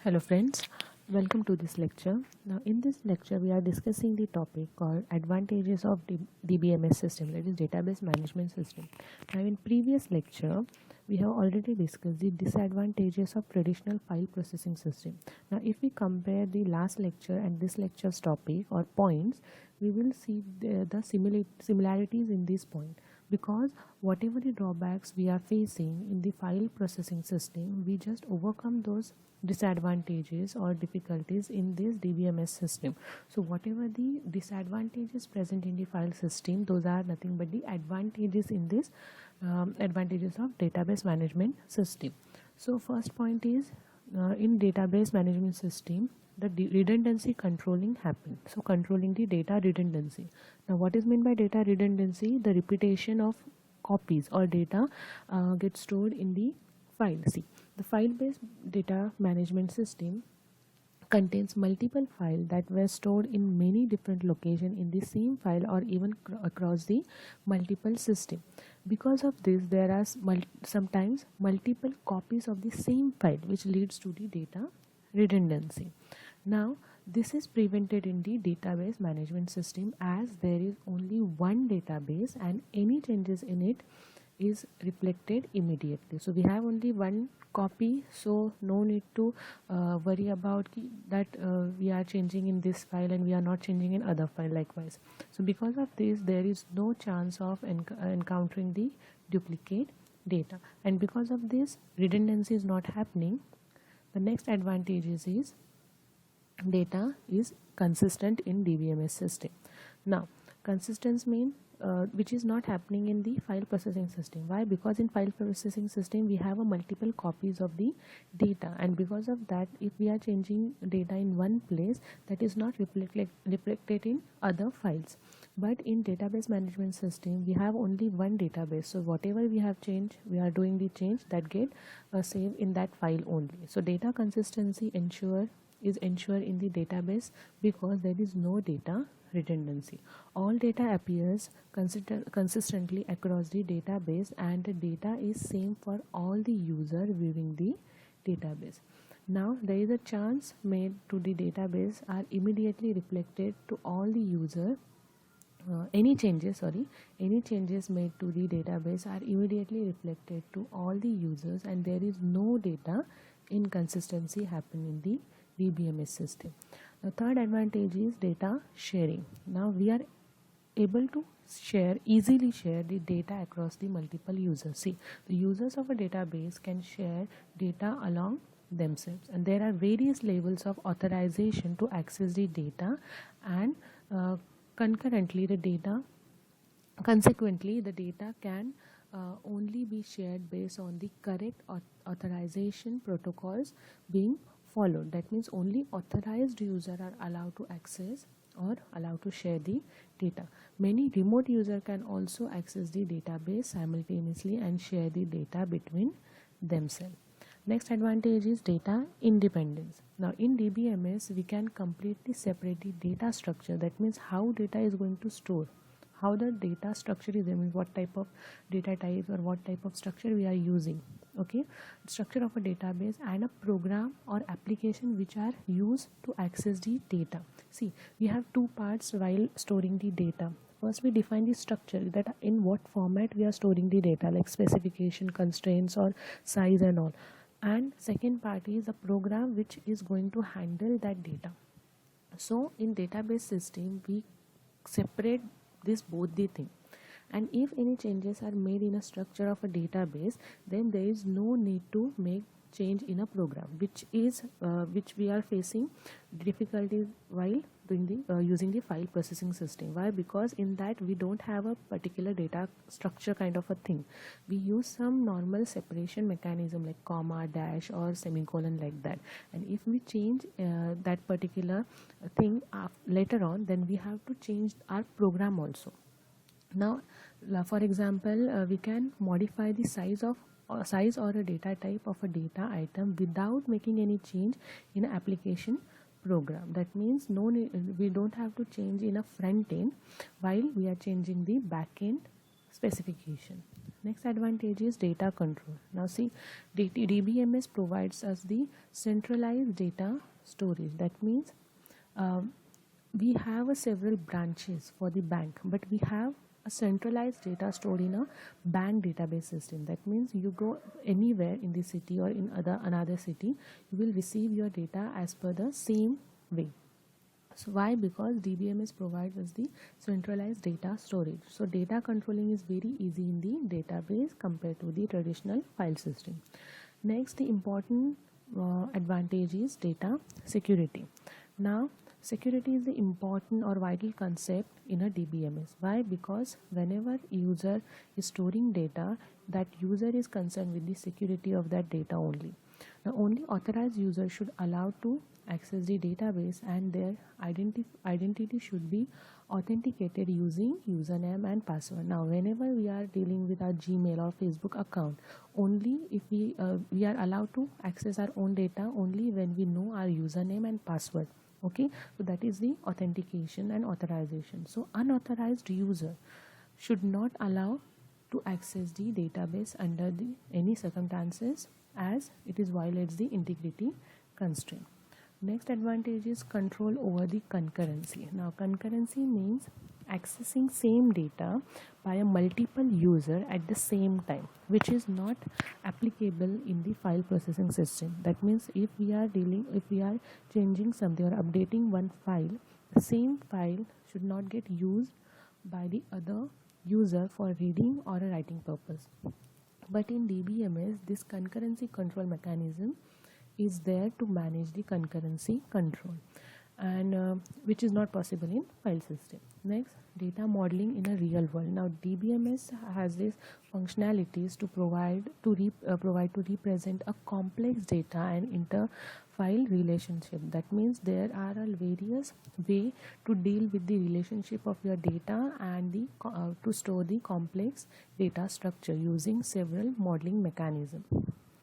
Hello friends, welcome to this lecture. Now in this lecture we are discussing the topic called advantages of DBMS system, that is database management system. Now in previous lecture we have already discussed the disadvantages of traditional file processing system. Now if we compare the last lecture and this lecture's topic or points, we will see the similarities in this point, because whatever the drawbacks we are facing in the file processing system, we just overcome those disadvantages or difficulties in this DBMS system. So whatever the disadvantages present in the file system, those are nothing but the advantages in this advantages of database management system. So first point is, in database management system, the redundancy controlling happen. So controlling the data redundancy. Now what is meant by data redundancy? The repetition of copies or data gets stored in the file. See, the file-based data management system contains multiple files that were stored in many different locations in the same file or even across the multiple system. Because of this, there are sometimes multiple copies of the same file, which leads to the data redundancy. Now this is prevented in the database management system, as there is only one database and any changes in it is reflected immediately. So we have only one copy, so no need to worry about that we are changing in this file and we are not changing in other file likewise. So because of this, there is no chance of encountering the duplicate data, and because of this, redundancy is not happening. The next advantage is data is consistent in DBMS system. Now consistency mean which is not happening in the file processing system. Why? Because in file processing system we have a multiple copies of the data, and because of that, if we are changing data in one place, that is not reflected in other files. But in database management system we have only one database, so whatever we have changed, we are doing the change that get saved in that file only. So data consistency is ensured in the database because there is no data redundancy. All data appears consistently across the database, and the data is same for all the user viewing the database. Now there is a chance made to the database are immediately reflected to all the user. Any changes made to the database are immediately reflected to all the users, and there is no data inconsistency happen in the DBMS system. The third advantage is data sharing. Now we are able to easily share the data across the multiple users. See, the users of a database can share data along themselves, and there are various levels of authorization to access the data, and consequently the data can only be shared based on the correct authorization protocols being followed. That means only authorized users are allowed to access or allowed to share the data. Many remote users can also access the database simultaneously and share the data between themselves. Next advantage is data independence. Now in DBMS we can completely separate the data structure. That means how data is going to store, how the data structure is, I mean what type of data types or what type of structure we are using. Okay, structure of a database and a program or application which are used to access the data. See, we have two parts while storing the data. First we define the structure, that in what format we are storing the data, like specification, constraints or size and all. And second part is a program which is going to handle that data. So in database system we separate this both the thing, and if any changes are made in a structure of a database, then there is no need to make change in a program, which we are facing difficulties while doing the using the file processing system. Why? Because in that we don't have a particular data structure kind of a thing. We use some normal separation mechanism like comma, dash or semicolon, like that, and if we change that particular thing later on, then we have to change our program also. Now for example, we can modify the size or a data type of a data item without making any change in an application program. That means we don't have to change in a front end while we are changing the back end specification. Next advantage is data control. Now see, DBMS provides us the centralized data storage. That means we have several branches for the bank, but we have a centralized data stored in a bank database system. That means you go anywhere in the city or in another city, you will receive your data as per the same way. So why? Because DBMS provides us the centralized data storage. So data controlling is very easy in the database compared to the traditional file system. Next, the important advantage is data security. Now, security is the important or vital concept in a DBMS. Why? Because whenever user is storing data, that user is concerned with the security of that data only. Now, only authorized users should allow to access the database, and their identity should be authenticated using username and password. Now, whenever we are dealing with our Gmail or Facebook account, only if we are allowed to access our own data only when we know our username and password. Okay, so that is the authentication and authorization. So unauthorized user should not allow to access the database under any circumstances, as it is violates the integrity constraint. Next advantage is control over the concurrency. Now, concurrency means accessing same data by a multiple user at the same time, which is not applicable in the file processing system. That means if we are changing something or updating one file, the same file should not get used by the other user for reading or a writing purpose. But in DBMS, this concurrency control mechanism is there to manage the concurrency control, and which is not possible in file system. Next, data modeling in a real world. Now, DBMS has these functionalities to provide to represent a complex data and inter-file relationship. That means there are various way to deal with the relationship of your data and to store the complex data structure using several modeling mechanisms.